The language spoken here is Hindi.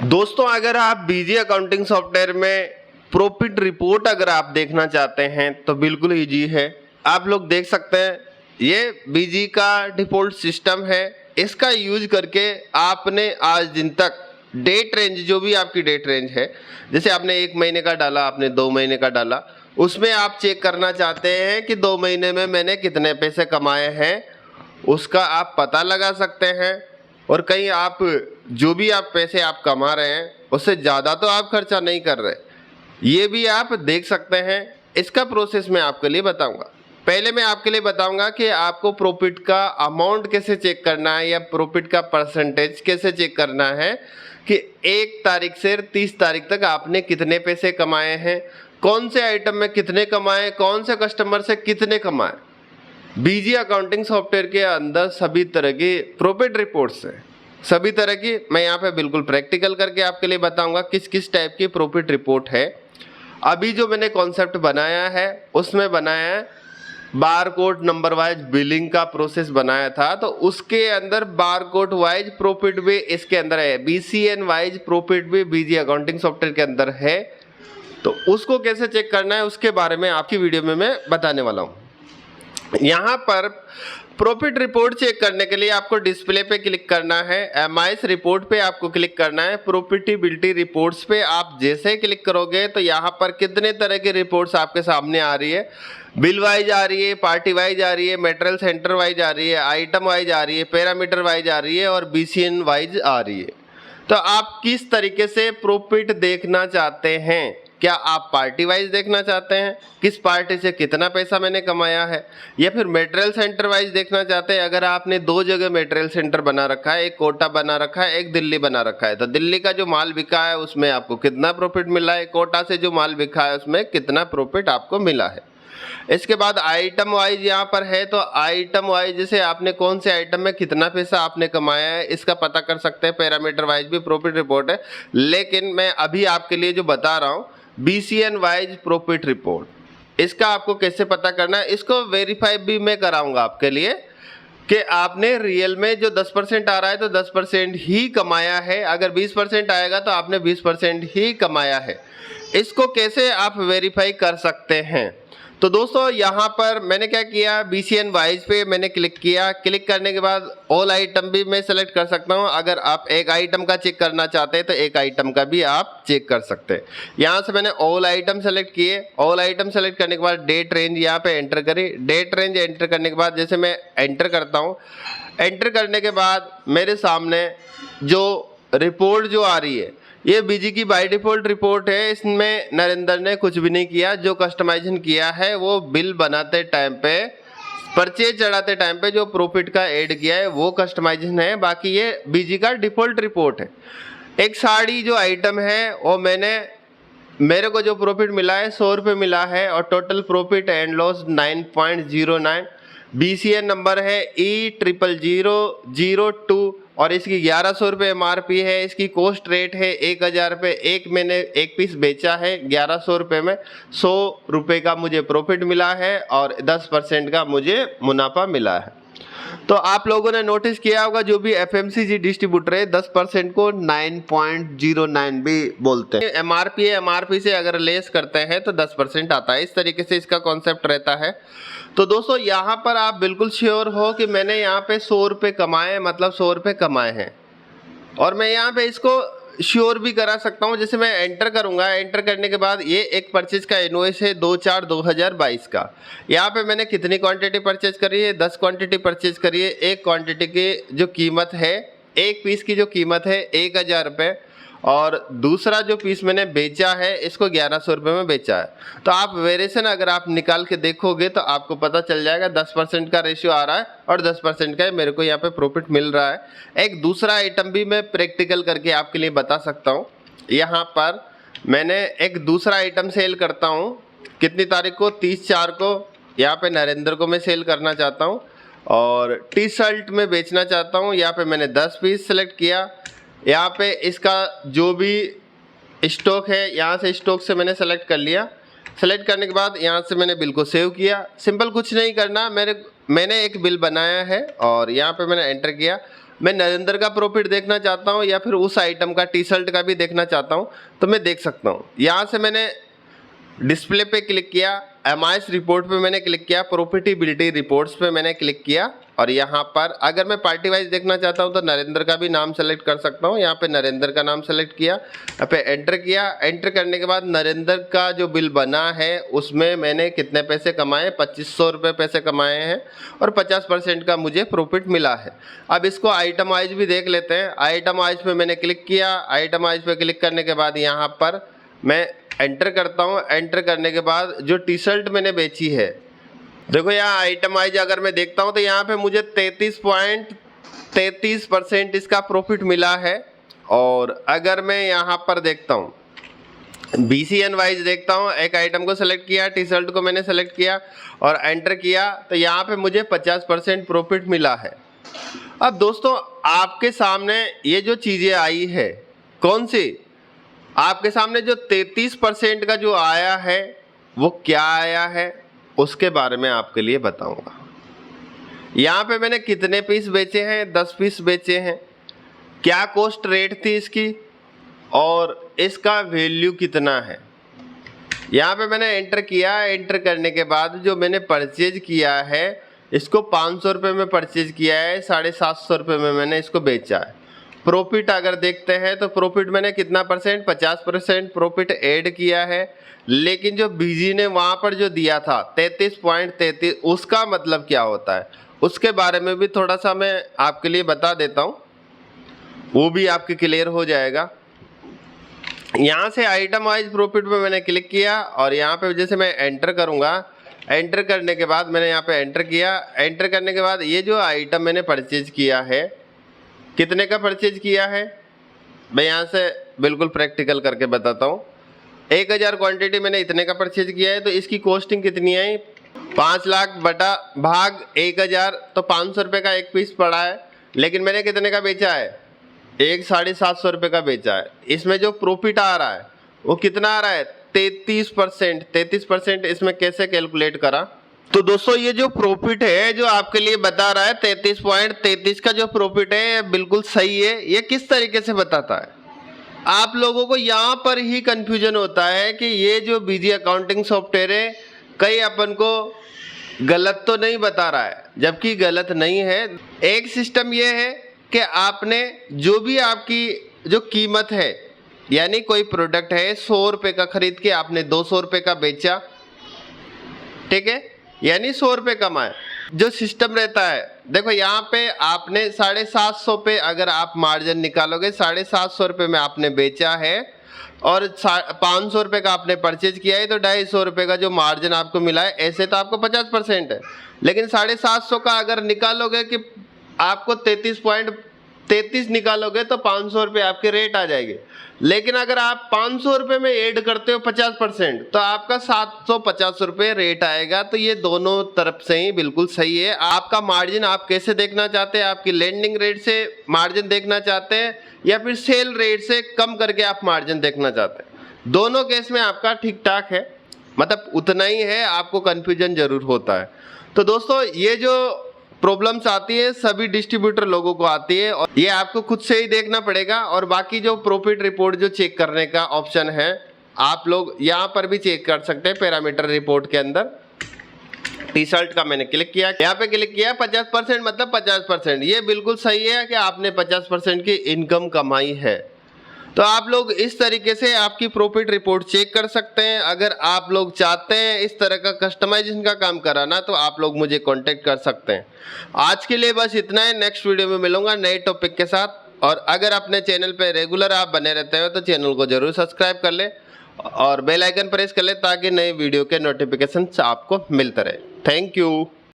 दोस्तों, अगर आप बीजी अकाउंटिंग सॉफ्टवेयर में प्रॉफिट रिपोर्ट अगर आप देखना चाहते हैं तो बिल्कुल इजी है। आप लोग देख सकते हैं, ये बीजी का डिफॉल्ट सिस्टम है। इसका यूज करके आपने आज दिन तक डेट रेंज, जो भी आपकी डेट रेंज है, जैसे आपने 1 महीने का डाला, आपने 2 महीने का डाला, उसमें आप चेक करना चाहते हैं कि 2 महीने में मैंने कितने पैसे कमाए हैं, उसका आप पता लगा सकते हैं। और कहीं आप जो भी आप पैसे आप कमा रहे हैं उससे ज़्यादा तो आप खर्चा नहीं कर रहे, ये भी आप देख सकते हैं। इसका प्रोसेस मैं आपके लिए बताऊंगा। पहले मैं आपके लिए बताऊंगा कि आपको प्रॉफिट का अमाउंट कैसे चेक करना है या प्रॉफिट का परसेंटेज कैसे चेक करना है कि 1 तारीख से 30 तारीख तक आपने कितने पैसे कमाए हैं, कौन से आइटम में कितने कमाए, कौन से कस्टमर से कितने कमाए। बीजी अकाउंटिंग सॉफ्टवेयर के अंदर सभी तरह की प्रॉफिट रिपोर्ट्स हैं, सभी तरह की। मैं यहाँ पे बिल्कुल प्रैक्टिकल करके आपके लिए बताऊंगा किस किस टाइप की प्रॉफिट रिपोर्ट है। अभी जो मैंने कॉन्सेप्ट बनाया है उसमें बनाया है bar code number wise billing का प्रोसेस बनाया था, तो उसके अंदर बार कोड वाइज प्रॉफिट भी इसके अंदर है, BCN वाइज प्रॉफिट भी बीजी अकाउंटिंग सॉफ्टवेयर के अंदर है। तो उसको कैसे चेक करना है उसके बारे में आपकी वीडियो में मैं बताने वाला हूँ। यहाँ पर प्रॉफिट रिपोर्ट चेक करने के लिए आपको डिस्प्ले पे क्लिक करना है, MIS रिपोर्ट पे आपको क्लिक करना है, प्रॉफिटेबिलिटी रिपोर्ट्स पे आप जैसे ही क्लिक करोगे तो यहाँ पर कितने तरह की रिपोर्ट्स आपके सामने आ रही है। बिल वाइज आ रही है, पार्टी वाइज आ रही है, मटेरियल सेंटर वाइज आ रही है, आइटम वाइज आ रही है, पैरामीटर वाइज आ रही है और BCN वाइज आ रही है। तो आप किस तरीके से प्रॉफिट देखना चाहते हैं? क्या आप पार्टी वाइज देखना चाहते हैं, किस पार्टी से कितना पैसा मैंने कमाया है, या फिर मटेरियल सेंटर वाइज देखना चाहते हैं? अगर आपने 2 जगह मटेरियल सेंटर बना रखा है, एक कोटा बना रखा है, एक दिल्ली बना रखा है, तो दिल्ली का जो माल बिका है उसमें आपको कितना प्रॉफिट मिला है, कोटा से जो माल बिका है उसमें कितना प्रॉफिट आपको मिला है। इसके बाद आइटम वाइज यहाँ पर है, तो आइटम वाइज जैसे आपने कौन से आइटम में कितना पैसा आपने कमाया है इसका पता कर सकते हैं। पैरामीटर वाइज भी प्रॉफिट रिपोर्ट है, लेकिन मैं अभी आपके लिए जो बता रहा हूँ BCN वाइज प्रॉफिट रिपोर्ट, इसका आपको कैसे पता करना है, इसको वेरीफाई भी मैं कराऊंगा आपके लिए कि आपने रियल में जो 10% आ रहा है तो 10% ही कमाया है, अगर 20% आएगा तो आपने 20% ही कमाया है। इसको कैसे आप वेरीफाई कर सकते हैं? तो दोस्तों, यहाँ पर मैंने क्या किया, BCN वाइज पे मैंने क्लिक किया। क्लिक करने के बाद ऑल आइटम भी मैं सेलेक्ट कर सकता हूँ। अगर आप एक आइटम का चेक करना चाहते हैं तो एक आइटम का भी आप चेक कर सकते हैं। यहाँ से मैंने ऑल आइटम सेलेक्ट किए। ऑल आइटम सेलेक्ट करने के बाद डेट रेंज यहाँ पे एंटर करी। डेट रेंज एंटर करने के बाद जैसे मैं एंटर करता हूँ, एंटर करने के बाद मेरे सामने जो रिपोर्ट जो आ रही है ये बीजी की बाय डिफॉल्ट रिपोर्ट है। इसमें नरेंद्र ने कुछ भी नहीं किया, जो कस्टमाइजेशन किया है वो बिल बनाते टाइम पे, परचेज चढ़ाते टाइम पे जो प्रॉफिट का ऐड किया है वो कस्टमाइजेशन है। बाकी ये बीजी का डिफॉल्ट रिपोर्ट है। एक साड़ी जो आइटम है वो मेरे को जो प्रॉफिट मिला है 100 रुपये मिला है और total profit and loss 9.09। BCN number है E0002 और इसकी 1100 रुपये MRP है। इसकी कॉस्ट रेट है 1000 रुपये। मैंने एक पीस बेचा है 1100 रुपये में, 100 रुपये का मुझे प्रॉफिट मिला है और 10% का मुझे मुनाफा मिला है। तो आप लोगों ने नोटिस किया होगा जो भी FMCG डिस्ट्रीब्यूटर है 10% को 9.09 भी बोलते हैं। MRP है, MRP से अगर लेस करते हैं तो 10% आता है। इस तरीके से इसका कॉन्सेप्ट रहता है। तो दोस्तों, यहाँ पर आप बिल्कुल श्योर हो कि मैंने यहाँ पे 100 रुपये कमाए, मतलब 100 रुपये कमाए हैं। और मैं यहाँ पे इसको श्योर भी करा सकता हूँ। जैसे मैं एंटर करूँगा, एंटर करने के बाद ये एक परचेज का इनवॉइस है 2/4/2022 का। यहाँ पे मैंने कितनी क्वांटिटी परचेज करी है, 10 क्वांटिटी परचेज करी है। एक क्वांटिटी की जो कीमत है, एक पीस की जो कीमत है 1000 रुपये और दूसरा जो पीस मैंने बेचा है इसको 1100 रुपये में बेचा है। तो आप वेरिएशन अगर आप निकाल के देखोगे तो आपको पता चल जाएगा 10% का रेशियो आ रहा है और 10% का मेरे को यहाँ पे प्रॉफिट मिल रहा है। एक दूसरा आइटम भी मैं प्रैक्टिकल करके आपके लिए बता सकता हूँ। यहाँ पर मैंने एक दूसरा आइटम सेल करता हूँ, कितनी तारीख को, 30/4 को। यहाँ पे नरेंद्र को मैं सेल करना चाहता हूँ और टी शर्ट में बेचना चाहता हूँ। यहाँ पे मैंने 10 पीस सेलेक्ट किया। यहाँ पे इसका जो भी स्टॉक है यहाँ से स्टॉक से मैंने सेलेक्ट कर लिया। सेलेक्ट करने के बाद यहाँ से मैंने बिल को सेव किया। सिंपल कुछ नहीं करना, मैंने एक बिल बनाया है और यहाँ पे मैंने एंटर किया। मैं नरेंद्र का प्रॉफिट देखना चाहता हूँ या फिर उस आइटम का टी शर्ट का भी देखना चाहता हूँ तो मैं देख सकता हूँ। यहाँ से मैंने डिस्प्ले पे क्लिक किया, एमआईएस रिपोर्ट पे मैंने क्लिक किया, प्रॉफिटेबिलिटी रिपोर्ट्स पे मैंने क्लिक किया और यहाँ पर अगर मैं पार्टी वाइज देखना चाहता हूँ तो नरेंद्र का भी नाम सेलेक्ट कर सकता हूँ। यहाँ पे नरेंद्र का नाम सेलेक्ट किया, यहाँ पे एंटर किया। एंटर करने के बाद नरेंद्र का जो बिल बना है उसमें मैंने कितने पैसे कमाए, 2500 रुपये पैसे कमाए हैं और 50% का मुझे प्रॉफिट मिला है। अब इसको आइटम वाइज भी देख लेते हैं। आइटम वाइज पे मैंने क्लिक किया, आइटम वाइज पे क्लिक करने के बाद यहाँ पर मैं एंटर करता हूँ। एंटर करने के बाद जो टी शर्ट मैंने बेची है, देखो यहाँ आइटम वाइज अगर मैं देखता हूँ तो यहाँ पे मुझे 33.33% इसका प्रॉफिट मिला है। और अगर मैं यहाँ पर देखता हूँ BCN वाइज देखता हूँ, एक आइटम को सेलेक्ट किया, टी शर्ट को मैंने सेलेक्ट किया और एंटर किया तो यहाँ पे मुझे 50% प्रॉफिट मिला है। अब दोस्तों आपके सामने ये जो चीज़ें आई है, कौन सी, आपके सामने जो 33% का जो आया है वो क्या आया है उसके बारे में आपके लिए बताऊंगा। यहाँ पे मैंने कितने पीस बेचे हैं, 10 पीस बेचे हैं, क्या कॉस्ट रेट थी इसकी और इसका वैल्यू कितना है। यहाँ पे मैंने एंटर किया। एंटर करने के बाद जो मैंने परचेज किया है इसको 500 रुपये में परचेज किया है, 750 रुपये में मैंने इसको बेचा है। प्रॉफिट अगर देखते हैं तो प्रॉफिट मैंने कितना परसेंट, 50% प्रॉफिट ऐड किया है। लेकिन जो बीजी ने वहाँ पर जो दिया था 33.33, उसका मतलब क्या होता है उसके बारे में भी थोड़ा सा मैं आपके लिए बता देता हूँ, वो भी आपके क्लियर हो जाएगा। यहाँ से आइटम वाइज प्रॉफिट पे मैंने क्लिक किया और यहाँ पे जैसे मैं एंटर करूँगा, एंटर करने के बाद मैंने यहाँ पे एंटर किया। एंटर करने के बाद ये जो आइटम मैंने परचेज किया है, कितने का परचेज किया है, मैं यहाँ से बिल्कुल प्रैक्टिकल करके बताता हूँ। 1000 क्वांटिटी मैंने इतने का परचेज किया है तो इसकी कॉस्टिंग कितनी आई, 5 लाख बटा भाग 1000 तो 500 रुपये का एक पीस पड़ा है। लेकिन मैंने कितने का बेचा है, 750 रुपये का बेचा है। इसमें जो प्रॉफिट आ रहा है वो कितना आ रहा है, 33%। 33% इसमें कैसे कैलकुलेट करा, तो दोस्तों ये जो प्रॉफिट है जो आपके लिए बता रहा है 33.33 का जो प्रॉफिट है बिल्कुल सही है। ये किस तरीके से बताता है, आप लोगों को यहाँ पर ही कंफ्यूजन होता है कि ये जो बीजी अकाउंटिंग सॉफ्टवेयर है कहीं अपन को गलत तो नहीं बता रहा है, जबकि गलत नहीं है। एक सिस्टम ये है कि आपने जो भी आपकी जो कीमत है, यानी कोई प्रोडक्ट है 100 रुपये का खरीद के आपने 200 रुपये का बेचा, ठीक है, यानी 100 रुपये कमाए। जो सिस्टम रहता है, देखो यहाँ पे आपने 750 पे अगर आप मार्जिन निकालोगे, 750 रुपये में आपने बेचा है और 500 रुपये का आपने परचेज किया है तो 250 रुपये का जो मार्जिन आपको मिला है, ऐसे तो आपको 50% है। लेकिन 750 का अगर निकालोगे कि आपको 33.33 निकालोगे तो 500 रुपये आपके रेट आ जाएंगे। लेकिन अगर आप 500 रुपये में ऐड करते हो 50% तो आपका 750 रुपये रेट आएगा। तो ये दोनों तरफ से ही बिल्कुल सही है। आपका मार्जिन आप कैसे देखना चाहते हैं, आपकी लैंडिंग रेट से मार्जिन देखना चाहते हैं या फिर सेल रेट से कम करके आप मार्जिन देखना चाहते हैं, दोनों केस में आपका ठीक ठाक है, मतलब उतना ही है, आपको कन्फ्यूजन जरूर होता है। तो दोस्तों ये जो प्रॉब्लम्स आती है सभी डिस्ट्रीब्यूटर लोगों को आती है और ये आपको खुद से ही देखना पड़ेगा। और बाकी जो प्रॉफिट रिपोर्ट जो चेक करने का ऑप्शन है, आप लोग यहाँ पर भी चेक कर सकते हैं। पैरामीटर रिपोर्ट के अंदर टी शर्ट का मैंने क्लिक किया, यहाँ पे क्लिक किया, 50% मतलब 50%, ये बिल्कुल सही है कि आपने 50% की इनकम कमाई है। तो आप लोग इस तरीके से आपकी प्रॉफिट रिपोर्ट चेक कर सकते हैं। अगर आप लोग चाहते हैं इस तरह का कस्टमाइजेशन का काम कराना तो आप लोग मुझे कांटेक्ट कर सकते हैं। आज के लिए बस इतना है, नेक्स्ट वीडियो में मिलूंगा नए टॉपिक के साथ। और अगर अपने चैनल पे रेगुलर आप बने रहते हो तो चैनल को जरूर सब्सक्राइब कर ले और बेल आइकन प्रेस कर ले ताकि नए वीडियो के नोटिफिकेशन आपको मिलते रहे। Thank you.